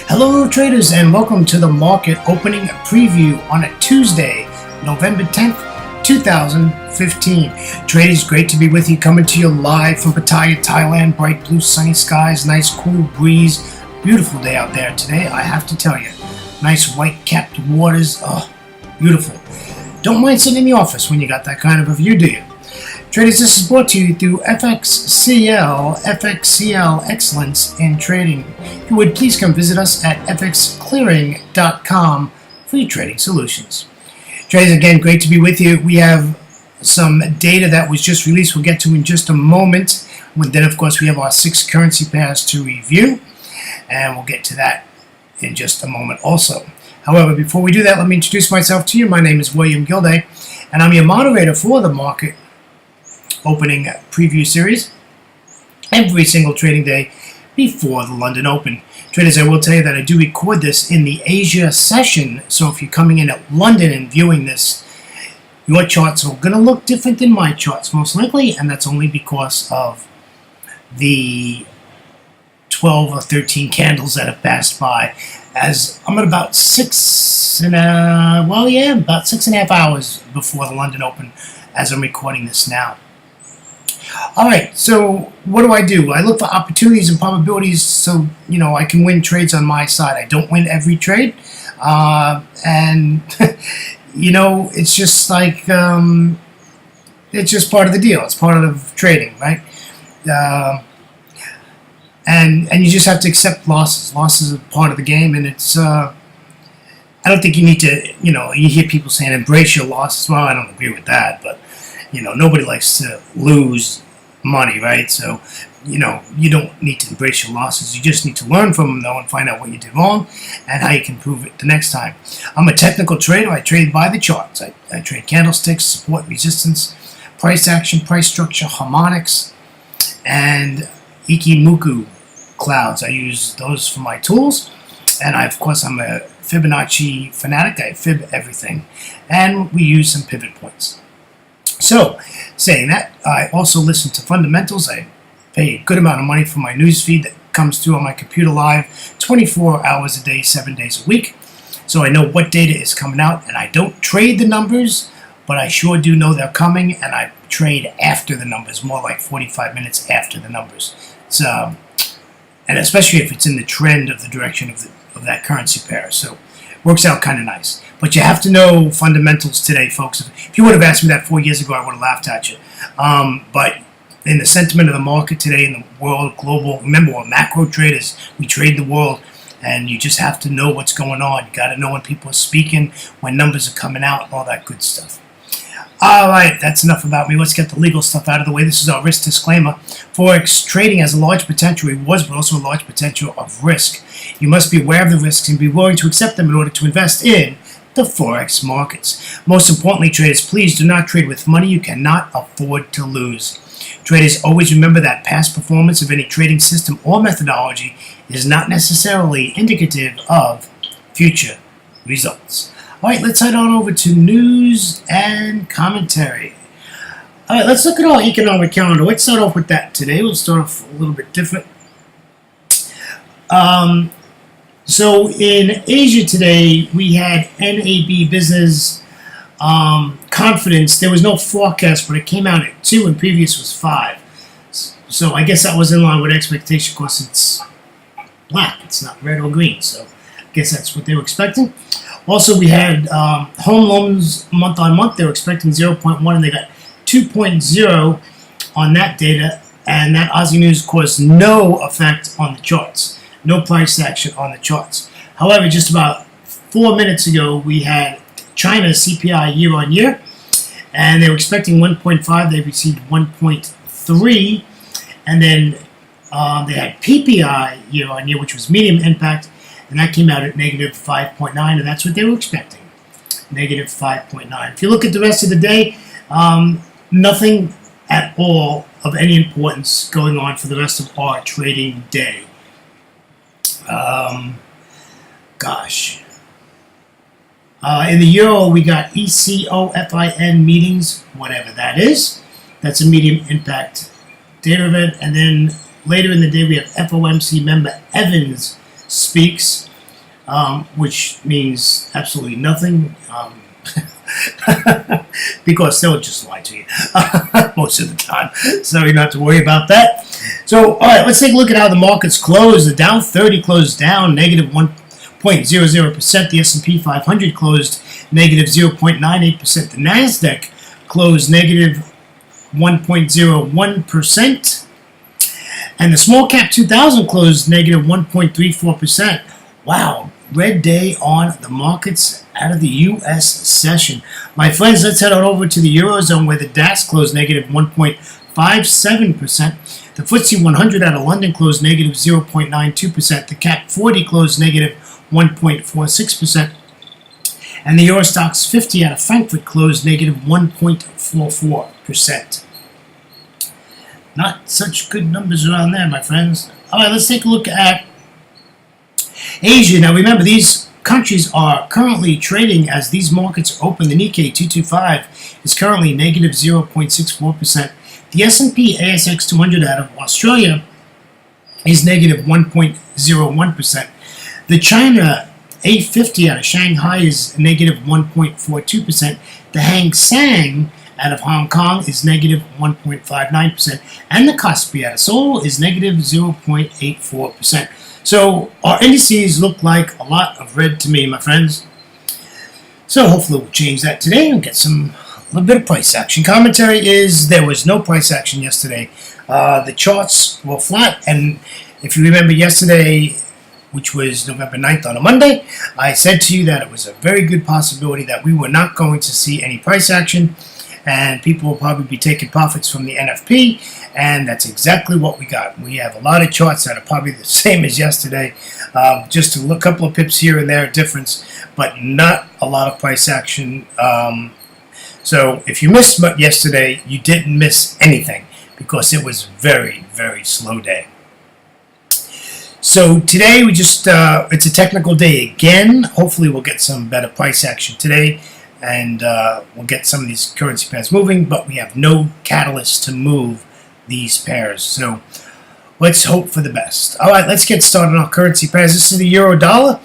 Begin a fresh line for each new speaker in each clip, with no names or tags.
Hello traders and welcome to the market opening preview on a Tuesday, November 10th, 2015. Traders, great to be with you, coming to you live from Pattaya, Thailand. Bright blue sunny skies, nice cool breeze, beautiful day out there today, I have to tell you. Nice white capped waters, oh, beautiful. Don't mind sitting in the office when you got that kind of a view, do you? Traders, this is brought to you through FXCL Excellence in Trading. If you would, please come visit us at fxclearing.com for your trading solutions. Traders, again, great to be with you. We have some data that was just released we'll get to in just a moment. Then, of course, we have our 6 currency pairs to review, and we'll get to that in just a moment also. However, before we do that, let me introduce myself to you. My name is William Gilday, and I'm your moderator for the market opening preview series every single trading day before the London Open. Traders, I will tell you that I do record this in the Asia session, so if you're coming in at London and viewing this, your charts are going to look different than my charts most likely, and that's only because of the 12 or 13 candles that have passed by, as I'm at about about 6.5 hours before the London Open as I'm recording this now. Alright, so what do? I look for opportunities and probabilities so, I can win trades on my side. I don't win every trade. And, it's just like, it's just part of the deal. It's part of trading, right? And you just have to accept losses. Losses are part of the game, and it's, I don't think you need to, you hear people saying embrace your losses. Well, I don't agree with that, but, nobody likes to lose money, right? So, you don't need to embrace your losses. You just need to learn from them, though, and find out what you did wrong and how you can improve it the next time. I'm a technical trader. I trade by the charts. I trade candlesticks, support, resistance, price action, price structure, harmonics, and Ikimoku clouds. I use those for my tools. And of course, I'm a Fibonacci fanatic. I fib everything. And we use some pivot points. So, saying that, I also listen to fundamentals. I pay a good amount of money for my news feed that comes through on my computer live 24 hours a day, 7 days a week. So I know what data is coming out, and I don't trade the numbers, but I sure do know they're coming, and I trade after the numbers, more like 45 minutes after the numbers. So, and especially if it's in the trend of the direction of that currency pair. So works out kind of nice. But you have to know fundamentals today, folks. If you would have asked me that 4 years ago, I would have laughed at you. But in the sentiment of the market today, in the world, global, remember, we're macro traders. We trade the world, and you just have to know what's going on. You got to know when people are speaking, when numbers are coming out, and all that good stuff. All right, that's enough about me. Let's get the legal stuff out of the way. This is our risk disclaimer. Forex trading has a large potential rewards, but also a large potential of risk. You must be aware of the risks and be willing to accept them in order to invest in the Forex markets. Most importantly, traders, please do not trade with money you cannot afford to lose. Traders, always remember that past performance of any trading system or methodology is not necessarily indicative of future results. All right, let's head on over to news and commentary. All right, let's look at our economic calendar. Let's start off with that today. We'll start off a little bit different. So in Asia today, we had NAB business confidence. There was no forecast, but it came out at 2 and previous was 5. So I guess that was in line with expectation because it's black. It's not red or green. So I guess that's what they were expecting. Also, we had home loans month on month. They were expecting 0.1 and they got 2.0 on that data. And that Aussie news caused no effect on the charts. No price action on the charts. However, just about 4 minutes ago, we had China's CPI year on year, and they were expecting 1.5. They received 1.3, and then they had PPI year on year, which was medium impact, and that came out at negative 5.9, and that's what they were expecting, negative 5.9. If you look at the rest of the day, nothing at all of any importance going on for the rest of our trading day. In the Euro, we got ECOFIN meetings, whatever that is. That's a medium impact data event. And then later in the day, we have FOMC member Evans speaks. which means absolutely nothing. Because they'll just lie to you most of the time. So you don't have to worry about that. So, all right, let's take a look at how the markets closed. The Dow 30 closed down negative 1.00%. The S&P 500 closed negative 0.98%. The NASDAQ closed negative 1.01%. And the small cap 2000 closed negative 1.34%. Wow, red day on the markets out of the U.S. session. My friends, let's head on over to the Eurozone where the DAX closed negative 1.57%. The FTSE 100 out of London closed negative 0.92%. The CAC 40 closed negative 1.46%. And the Eurostoxx 50 out of Frankfurt closed negative 1.44%. Not such good numbers around there, my friends. All right, let's take a look at Asia. Now remember, these countries are currently trading as these markets open. The Nikkei 225 is currently negative 0.64%. The S&P ASX 200 out of Australia is negative 1.01%. The China A50 out of Shanghai is negative 1.42%. The Hang Seng out of Hong Kong is negative 1.59%. And the Kospi out of Seoul is negative 0.84%. So our indices look like a lot of red to me, my friends. So hopefully we'll change that today and get a little bit of price action. Commentary is there was no price action yesterday. The charts were flat, and if you remember yesterday, which was November 9th on a Monday, I said to you that it was a very good possibility that we were not going to see any price action, and people will probably be taking profits from the NFP, and that's exactly what we got. We have a lot of charts that are probably the same as yesterday, just a couple of pips here and there difference, but not a lot of price action. So if you missed yesterday, you didn't miss anything because it was a very, very slow day. So today we just, it's a technical day again. Hopefully we'll get some better price action today, and we'll get some of these currency pairs moving, but we have no catalyst to move these pairs. So let's hope for the best. All right, let's get started on currency pairs. This is the euro dollar.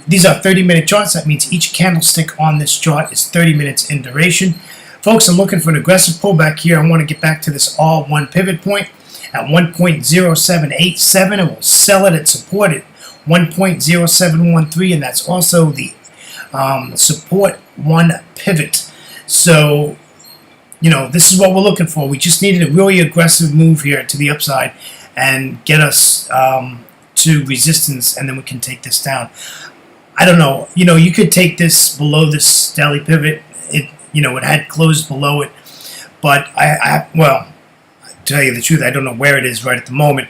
These are 30-minute charts. That means each candlestick on this chart is 30 minutes in duration. Folks, I'm looking for an aggressive pullback here. I want to get back to this R1 pivot point at 1.0787, and we'll sell it at support at 1.0713, and that's also the support 1 pivot. So, this is what we're looking for. We just needed a really aggressive move here to the upside and get us to resistance, and then we can take this down. I don't know. You could take this below this daily pivot. It had closed below it, but well, to tell you the truth, I don't know where it is right at the moment.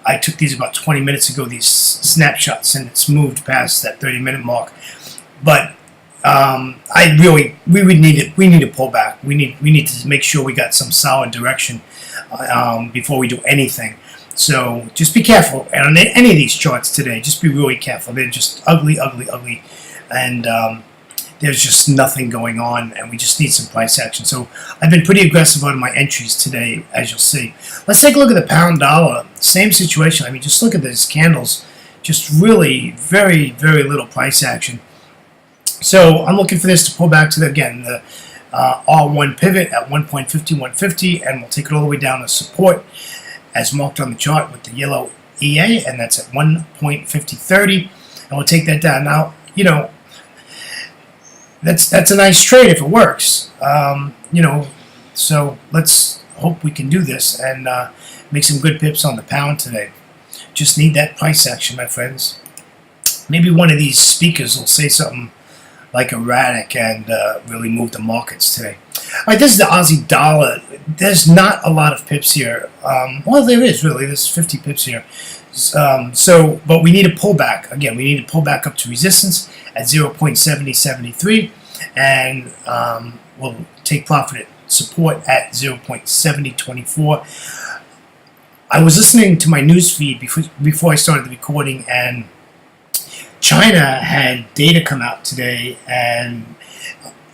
I took these about 20 minutes ago, these snapshots, and it's moved past that 30-minute mark. But we need a pullback. We need to make sure we got some solid direction before we do anything. So just be careful. And on any of these charts today, just be really careful. They're just ugly, ugly, ugly, and there's just nothing going on, and we just need some price action. So I've been pretty aggressive on my entries today, as you'll see. Let's take a look at the pound dollar. Same situation. I mean, just look at these candles. Just really very, very little price action. So I'm looking for this to pull back to, the R1 pivot at 1.5150, and we'll take it all the way down to support as marked on the chart with the yellow EA, and that's at 1.5030, and we'll take that down. Now, that's a nice trade if it works. So let's hope we can do this and make some good pips on the pound today. Just need that price action, my friends. Maybe one of these speakers will say something like erratic and really move the markets today. All right, this is the Aussie dollar. There's not a lot of pips here. Well, there is really. There's 50 pips here. But we need a pullback. Again, we need to pull back up to resistance at 0.7073, and we'll take profit at support at 0.7024. I was listening to my news feed before I started the recording, and China had data come out today, and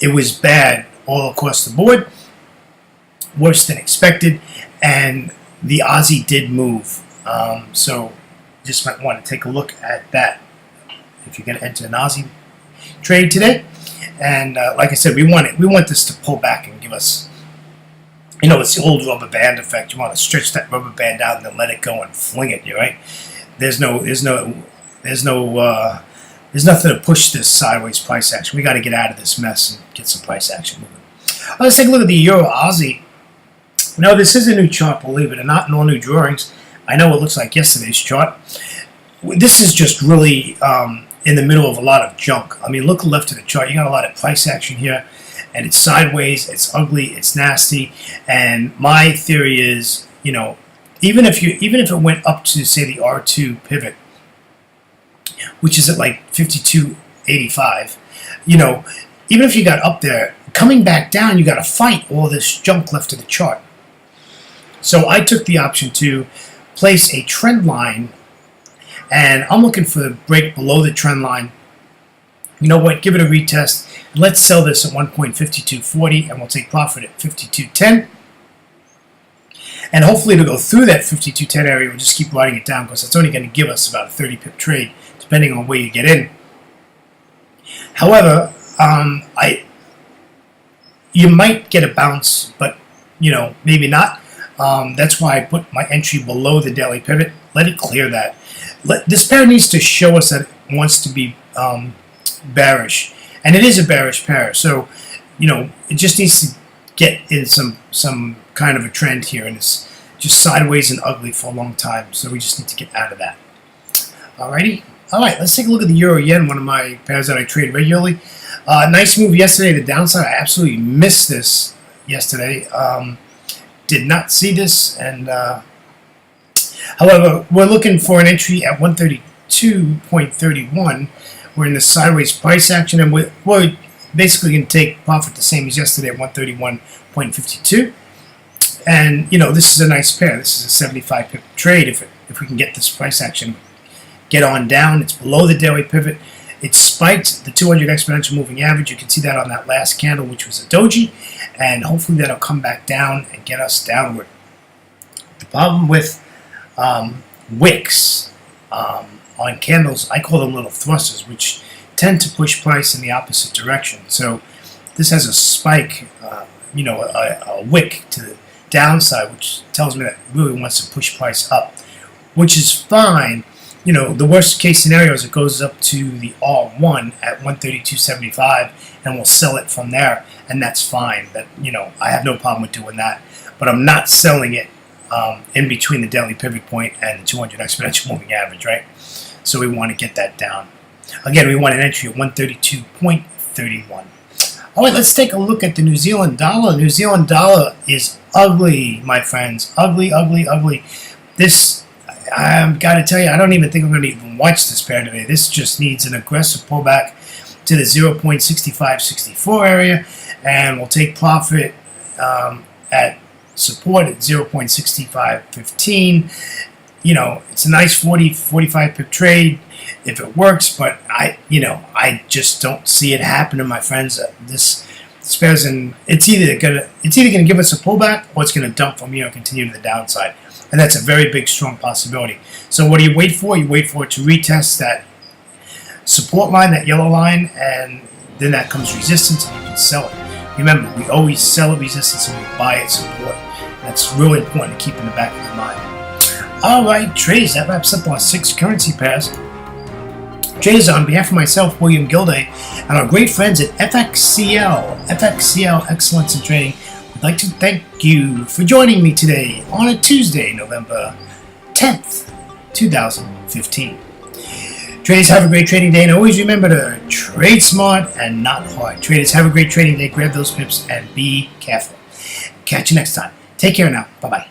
it was bad all across the board, worse than expected, and the Aussie did move. So just might want to take a look at that if you're going to enter an Aussie trade today. And like I said, we want this to pull back and give us, it's the old rubber band effect. You want to stretch that rubber band out and then let it go and fling it. You right? There's nothing to push this sideways price action. We got to get out of this mess and get some price action moving. Let's take a look at the Euro Aussie. Now, this is a new chart, believe it or not, in all new drawings. I know it looks like yesterday's chart. This is just really in the middle of a lot of junk. I mean, look left of the chart. You got a lot of price action here, and it's sideways, it's ugly, it's nasty. And my theory is, even if it went up to, say, the R2 pivot, which is at like 52.85, even if you got up there, coming back down, you got to fight all this junk left of the chart. So I took the option to place a trend line, and I'm looking for the break below the trend line. You know what? Give it a retest. Let's sell this at 1.5240, and we'll take profit at 52.10. And hopefully it'll go through that 52.10 area. We'll just keep writing it down because it's only going to give us about a 30 pip trade, depending on where you get in. However, you might get a bounce, but maybe not. That's why I put my entry below the daily pivot. Let it clear that. This pair needs to show us that it wants to be bearish, and it is a bearish pair. So, it just needs to get in some kind of a trend here, and it's just sideways and ugly for a long time. So we just need to get out of that. Alrighty. All right. Let's take a look at the Euro Yen, one of my pairs that I trade regularly. Nice move yesterday. The downside. I absolutely missed this yesterday. Did not see this, and however, we're looking for an entry at 132.31. We're in the sideways price action, and we're basically going to take profit the same as yesterday at 131.52. And this is a nice pair. This is a 75 pip trade. If we can get this price action, get on down. It's below the daily pivot. It spiked the 200 exponential moving average. You can see that on that last candle, which was a doji, and hopefully that'll come back down and get us downward. The problem with wicks on candles, I call them little thrusters, which tend to push price in the opposite direction. So this has a spike, a wick to the downside, which tells me that it really wants to push price up, which is fine. The worst case scenario is it goes up to the R1 at 132.75, and we'll sell it from there, and that's fine. That I have no problem with doing that, but I'm not selling it in between the daily pivot point and the 200 exponential moving average, right? So we want to get that down. Again, we want an entry at 132.31. All right, let's take a look at the New Zealand dollar. New Zealand dollar is ugly, my friends. Ugly, ugly, ugly. This, I've got to tell you, I don't even think I'm going to even watch this pair today. This just needs an aggressive pullback to the 0.6564 area, and we'll take profit at support at 0.6515. It's a nice 45 pip trade if it works, but I just don't see it happening, my friends. This pair's it's either gonna give us a pullback, or it's gonna dump from here and continue to the downside, and that's a very big, strong possibility. So what do you wait for? You wait for it to retest that support line, that yellow line, and then that comes resistance, and you can sell it. Remember, we always sell at resistance and we buy at support. That's really important to keep in the back of your mind. All right, traders, that wraps up our 6 currency pairs. Traders, on behalf of myself, William Gilday, and our great friends at FXCL Excellence in Trading, I'd like to thank you for joining me today on a Tuesday, November 10th, 2015. Traders, have a great trading day, and always remember to trade smart and not hard. Traders, have a great trading day. Grab those pips and be careful. Catch you next time. Take care now. Bye-bye.